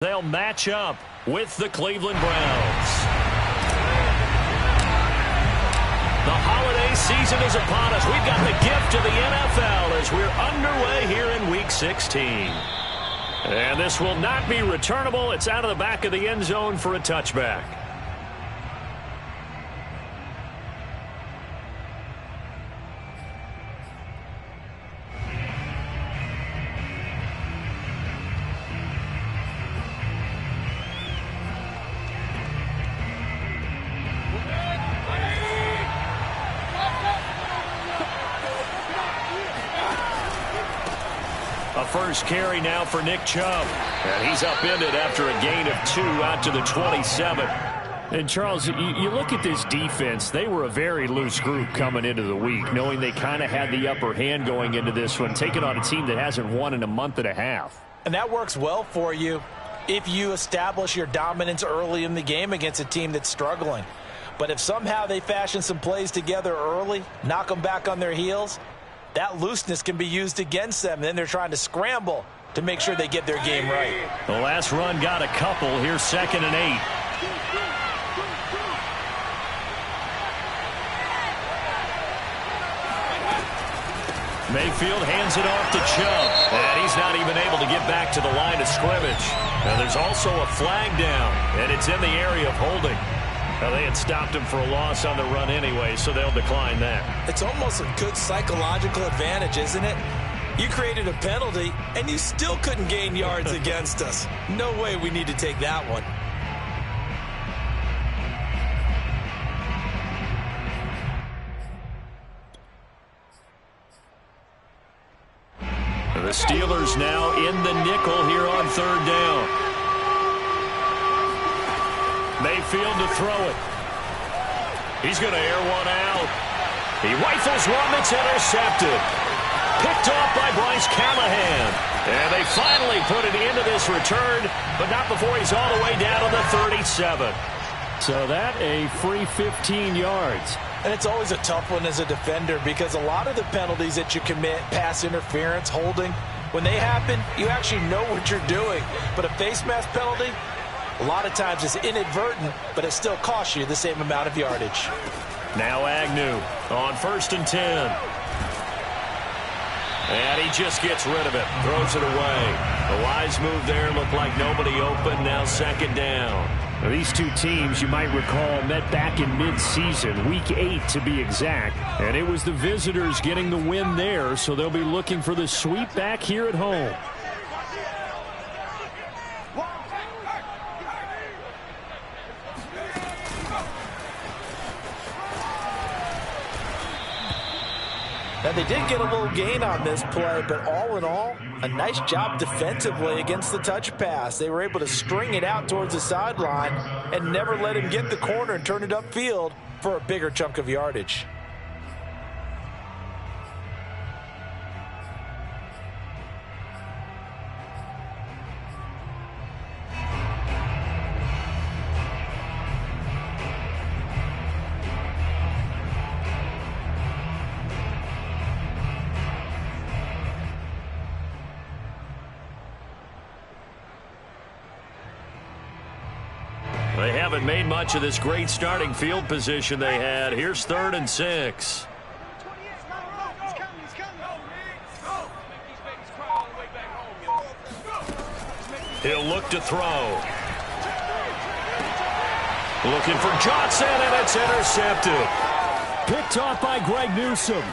They'll match up with the Cleveland Browns. The holiday season is upon us. We've got the gift of the NFL as we're underway here in Week 16. And this will not be returnable. It's out of the back of the end zone for a touchback. First carry now for Nick Chubb. And he's upended after a gain of 2 out to the 27. And, Charles, you look at this defense. They were a very loose group coming into the week, knowing they kind of had the upper hand going into this one, taking on a team that hasn't won in a month and a half. And that works well for you if you establish your dominance early in the game against a team that's struggling. But if somehow they fashion some plays together early, knock them back on their heels, that looseness can be used against them. Then they're trying to scramble to make sure they get their game right. The last run got a couple. Here's 2nd and 8. Mayfield hands it off to Chubb. And he's not even able to get back to the line of scrimmage. Now there's also a flag down, and it's in the area of holding. Now, they had stopped him for a loss on the run anyway, so they'll decline that. It's almost a good psychological advantage, isn't it? You created a penalty, and you still couldn't gain yards against us. No way we need to take that one. The Steelers now in the nickel here on 3rd down. Mayfield to throw it. He's going to air one out. He rifles one that's intercepted. Picked off by Bryce Callahan. And they finally put it into this return, but not before he's all the way down to the 37. So that a free 15 yards. And it's always a tough one as a defender because a lot of the penalties that you commit, pass interference, holding, when they happen, you actually know what you're doing. But a face mask penalty, a lot of times it's inadvertent, but it still costs you the same amount of yardage. Now Agnew on 1st and 10. And he just gets rid of it, throws it away. The wise move there, looked like nobody open, now 2nd down. Now, these two teams, you might recall, met back in mid-season, Week 8 to be exact. And it was the visitors getting the win there, so they'll be looking for the sweep back here at home. Now, they did get a little gain on this play, but all in all, a nice job defensively against the touch pass. They were able to string it out towards the sideline and never let him get the corner and turn it upfield for a bigger chunk of yardage. They haven't made much of this great starting field position they had. Here's 3rd and 6. He'll look to throw. Looking for Johnson, and it's intercepted. Picked off by Greg Newsome.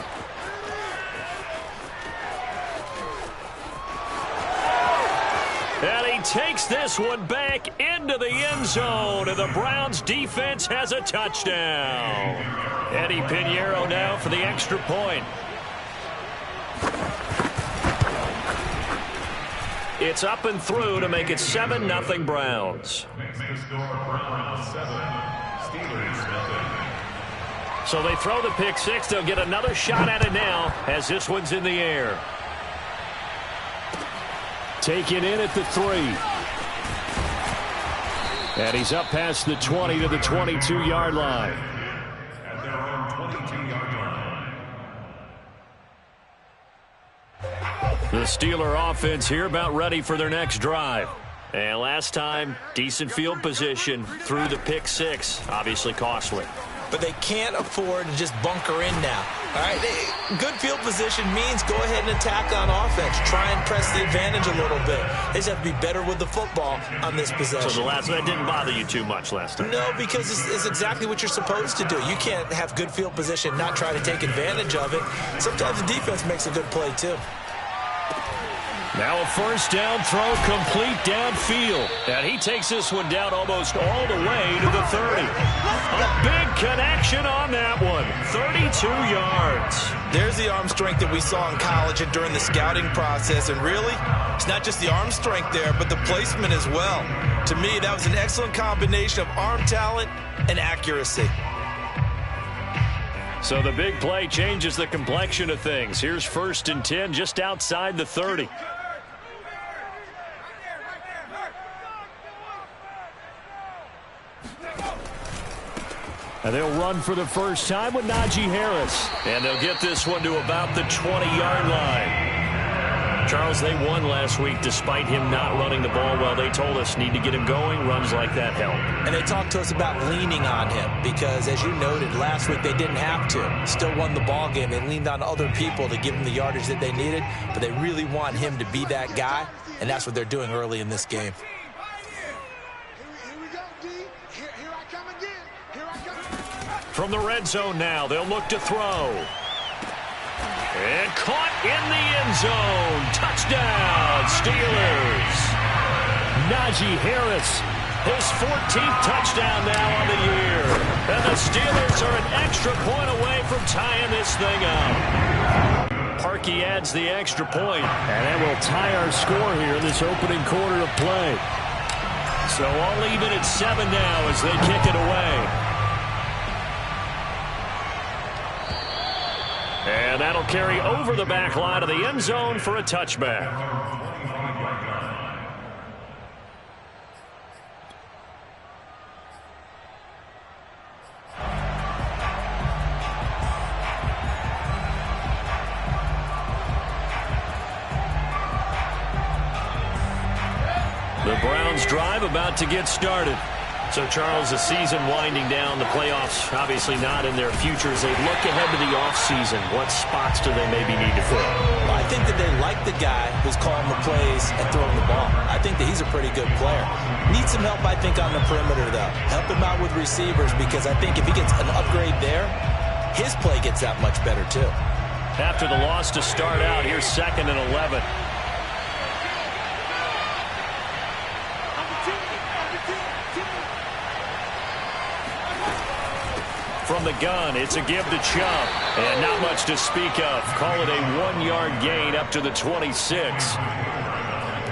And he takes this one back into the end zone, and the Browns defense has a touchdown. Eddie Pinheiro now for the extra point. It's up and through to make it 7-0 Browns. So they throw the pick six. They'll get another shot at it now as this one's in the air. Taken in at the 3. And he's up past the 20 to the 22-yard line. At their own 22-yard line. The Steeler offense here about ready for their next drive. And last time, decent field position through the pick six. Obviously costly. But they can't afford to just bunker in now. All right, good field position means go ahead and attack on offense. Try and press the advantage a little bit. They just have to be better with the football on this possession. So that didn't bother you too much last time? No, because it's exactly what you're supposed to do. You can't have good field position, not try to take advantage of it. Sometimes the defense makes a good play, too. Now a first down throw complete downfield. And he takes this one down almost all the way to the 30. A big connection on that one. 32 yards. There's the arm strength that we saw in college and during the scouting process. And really, it's not just the arm strength there, but the placement as well. To me, that was an excellent combination of arm talent and accuracy. So the big play changes the complexion of things. Here's 1st and 10 just outside the 30. And they'll run for the first time with Najee Harris. And they'll get this one to about the 20-yard line. Charles, they won last week despite him not running the ball well. They told us need to get him going. Runs like that help. And they talked to us about leaning on him because, as you noted, last week they didn't have to. Still won the ball game. They leaned on other people to give them the yardage that they needed, but they really want him to be that guy, and that's what they're doing early in this game. From the red zone now, they'll look to throw. And caught in the end zone. Touchdown, Steelers. Najee Harris, his 14th touchdown now on the year. And the Steelers are an extra point away from tying this thing up. Parkey adds the extra point, and that will tie our score here in this opening quarter of play. So all even at 7 now as they kick it away. And that'll carry over the back line of the end zone for a touchback. The Browns drive about to get started. So, Charles, the season winding down, the playoffs obviously not in their future. As they look ahead to the offseason, what spots do they maybe need to fill? Well, I think that they like the guy who's calling the plays and throwing the ball. I think that he's a pretty good player. Needs some help, I think, on the perimeter, though. Help him out with receivers because I think if he gets an upgrade there, his play gets that much better, too. After the loss to start out, here's 2nd and 11. From the gun, it's a give to Chubb. And not much to speak of. Call it a 1-yard gain up to the 26.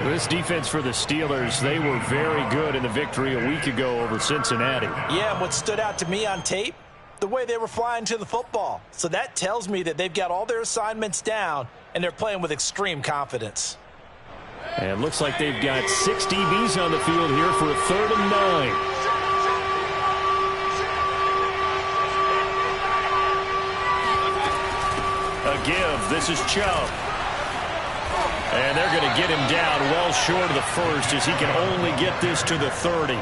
This defense for the Steelers, they were very good in the victory a week ago over Cincinnati. Yeah, and what stood out to me on tape, the way they were flying to the football. So that tells me that they've got all their assignments down, and they're playing with extreme confidence. And looks like they've got 6 DBs on the field here for a 3rd and 9. A give. This is Chubb. And they're going to get him down well short of the first as he can only get this to the 30.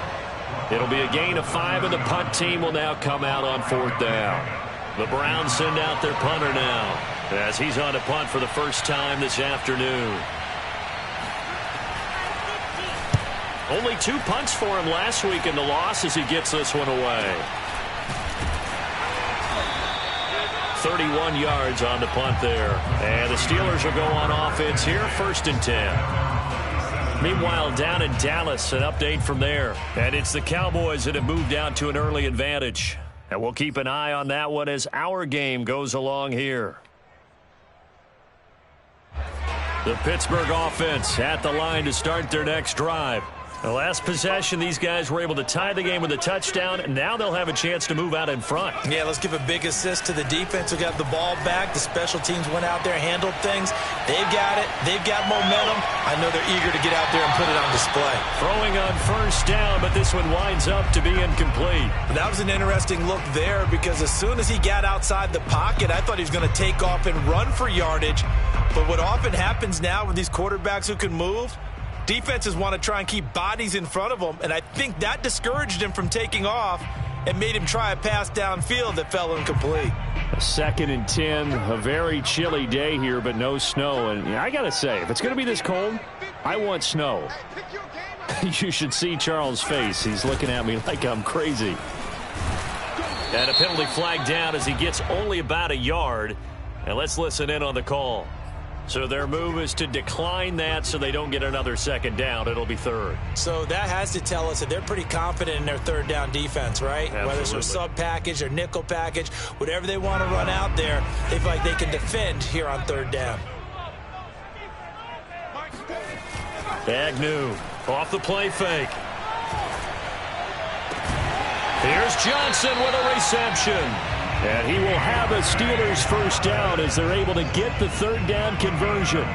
It'll be a gain of 5, and the punt team will now come out on 4th down. The Browns send out their punter now as he's on a punt for the first time this afternoon. Only 2 punts for him last week in the loss as he gets this one away. 31 yards on the punt there. And the Steelers will go on offense here, 1st and 10. Meanwhile, down in Dallas, an update from there. And it's the Cowboys that have moved down to an early advantage. And we'll keep an eye on that one as our game goes along here. The Pittsburgh offense at the line to start their next drive. The last possession, these guys were able to tie the game with a touchdown, and now they'll have a chance to move out in front. Yeah, let's give a big assist to the defense who got the ball back. The special teams went out there, handled things. They've got it. They've got momentum. I know they're eager to get out there and put it on display. Throwing on 1st down, but this one winds up to be incomplete. That was an interesting look there because as soon as he got outside the pocket, I thought he was going to take off and run for yardage. But what often happens now with these quarterbacks who can move, Defenses want to try and keep bodies in front of them, and I think that discouraged him from taking off and made him try a pass downfield that fell incomplete. 2nd and 10, a very chilly day here, but no snow. And I got to say, if it's going to be this cold, I want snow. You should see Charles' face. He's looking at me like I'm crazy. And a penalty flag down as he gets only about a yard. And let's listen in on the call. So their move is to decline that so they don't get another 2nd down. It'll be 3rd. So that has to tell us that they're pretty confident in their 3rd down defense, right? Absolutely. Whether it's a sub package or nickel package, whatever they want to run out there, they feel like they can defend here on 3rd down. Agnew off the play fake. Here's Johnson with a reception. And he will have a Steelers 1st down as they're able to get the 3rd down conversion.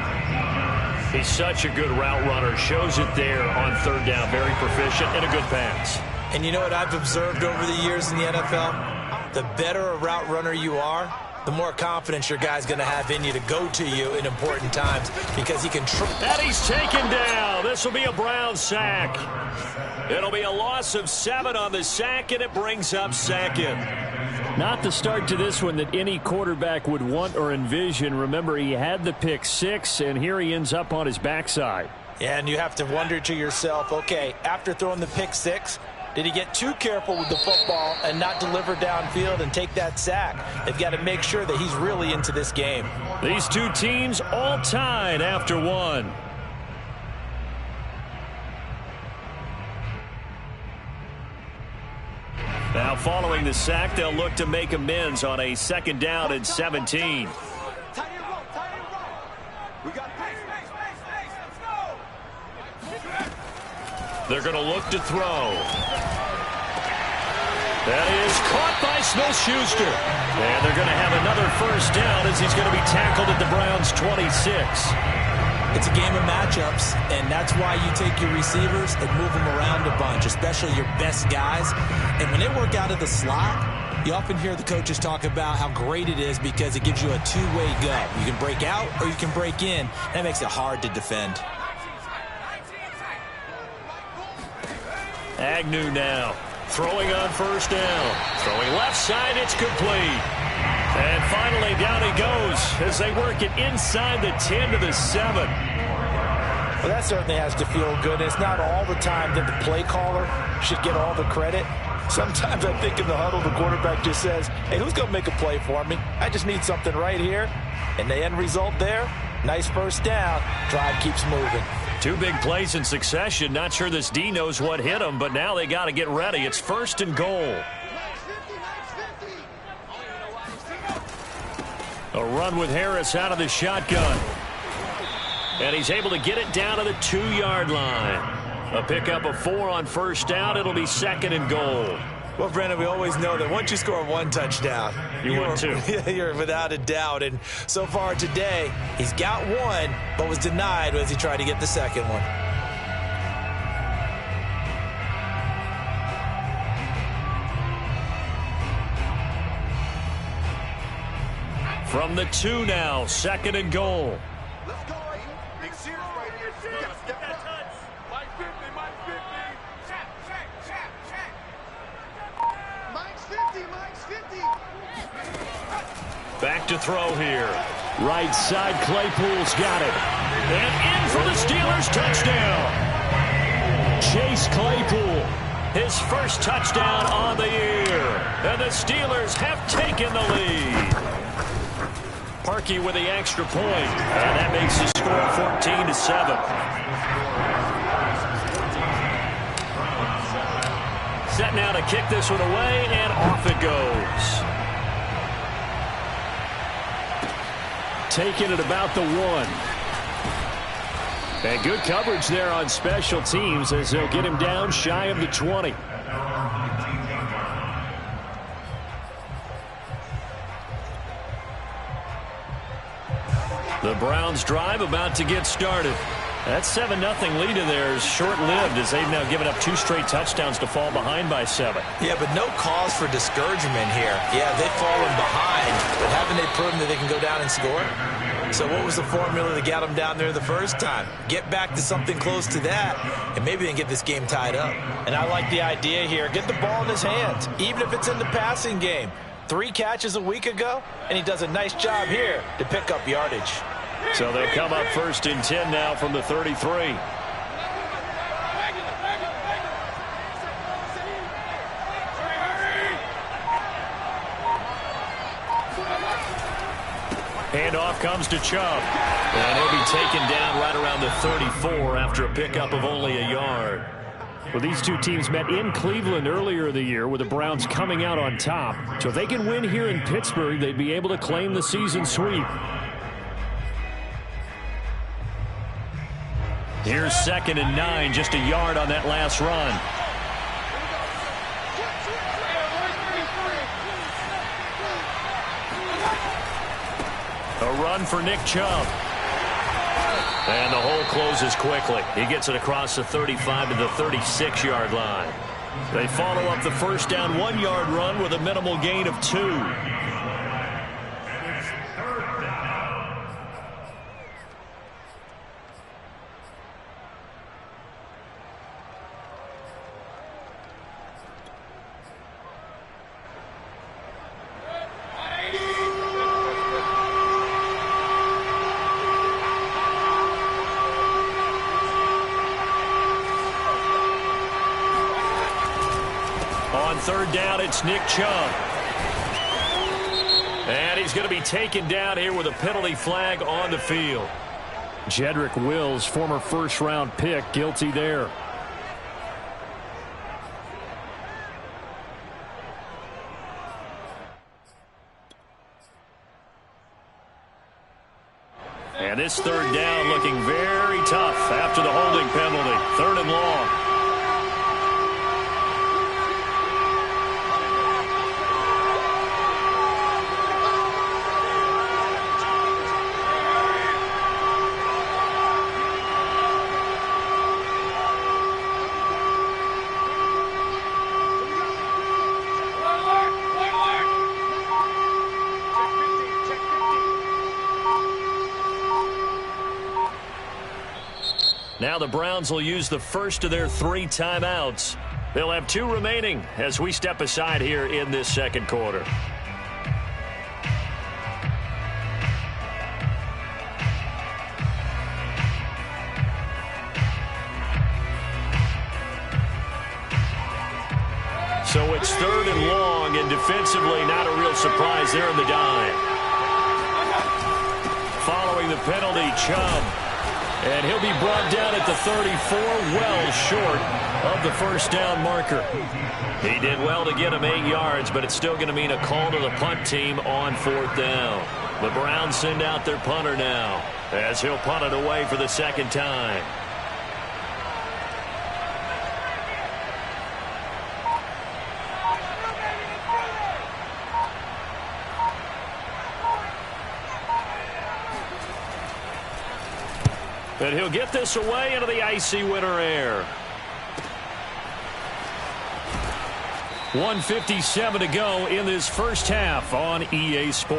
He's such a good route runner. Shows it there on 3rd down. Very proficient and a good pass. And you know what I've observed over the years in the NFL? The better a route runner you are, the more confidence your guy's going to have in you to go to you in important times because he can. And he's taken down. This will be a Brown sack. It'll be a loss of 7 on the sack, and it brings up 2nd. Not the start to this one that any quarterback would want or envision. Remember, he had the pick 6, and here he ends up on his backside. Yeah, and you have to wonder to yourself, okay, after throwing the pick 6, did he get too careful with the football and not deliver downfield and take that sack? They've got to make sure that he's really into this game. These two teams all tied after 1. Now following the sack, they'll look to make amends on a 2nd down and 17. They're going to look to throw. That is caught by Smith-Schuster. And they're going to have another 1st down as he's going to be tackled at the Browns' 26. It's a game of matchups, and that's why you take your receivers and move them around a bunch, especially your best guys. And when they work out of the slot, you often hear the coaches talk about how great it is because it gives you a two-way go. You can break out or you can break in. That makes it hard to defend. Agnew now throwing on 1st down. Throwing left side, it's complete. And finally, down he goes as they work it inside the 10 to the 7. Well, that certainly has to feel good. It's not all the time that the play caller should get all the credit. Sometimes I think in the huddle, the quarterback just says, hey, who's going to make a play for me? I just need something right here. And the end result there, nice 1st down. Drive keeps moving. 2 big plays in succession. Not sure this D knows what hit him, but now they got to get ready. It's 1st and goal. A run with Harris out of the shotgun. And he's able to get it down to the 2-yard line. A pickup of 4 on 1st down. It'll be 2nd and goal. Well, Brandon, we always know that once you score 1 touchdown, you're without a doubt. And so far today, he's got 1, but was denied as he tried to get the 2nd one. From the 2 now, 2nd and goal. Let's go. Big series right here. We got to step up. Mike 50, Mike 50. Check. Mike's 50, Mike's 50. Back to throw here. Right side, Claypool's got it. And in for the Steelers touchdown. Chase Claypool. His 1st touchdown on the year. And the Steelers have taken the lead. Parkey with the extra point, and that makes the score 14-7. Set now to kick this one away, and off it goes. Taking it about the 1. And good coverage there on special teams as they'll get him down shy of the 20. The Browns drive about to get started. That 7-0 lead of theirs short-lived as they've now given up 2 straight touchdowns to fall behind by 7. Yeah, but no cause for discouragement here. Yeah, they've fallen behind, but haven't they proven that they can go down and score? So what was the formula that got him down there the first time? Get back to something close to that, and maybe then get this game tied up. And I like the idea here. Get the ball in his hands, even if it's in the passing game. 3 catches a week ago, and he does a nice job here to pick up yardage. So they'll come up 1st and 10 now from the 33. Handoff comes to Chubb. And he'll be taken down right around the 34 after a pickup of only a yard. Well, these two teams met in Cleveland earlier in the year with the Browns coming out on top. So if they can win here in Pittsburgh, they'd be able to claim the season sweep. Here's 2nd and 9, just a yard on that last run. A run for Nick Chubb. And the hole closes quickly. He gets it across the 35 to the 36-yard line. They follow up the first down 1-yard run with a minimal gain of 2. On 3rd down, it's Nick Chubb. And he's going to be taken down here with a penalty flag on the field. Jedrick Wills, former first-round pick, guilty there. And this 3rd down looking very tough after the holding penalty. 3rd and long. Now the Browns will use the first of their 3 timeouts. They'll have 2 remaining as we step aside here in this 2nd quarter. So it's 3rd and long, and defensively not a real surprise there in the dime. Following the penalty, Chubb. And he'll be brought down at the 34, well short of the first down marker. He did well to get him 8 yards, but it's still going to mean a call to the punt team on 4th down. The Browns send out their punter now, as he'll punt it away for the 2nd time. And he'll get this away into the icy winter air. 1:57 to go in this first half on EA Sports.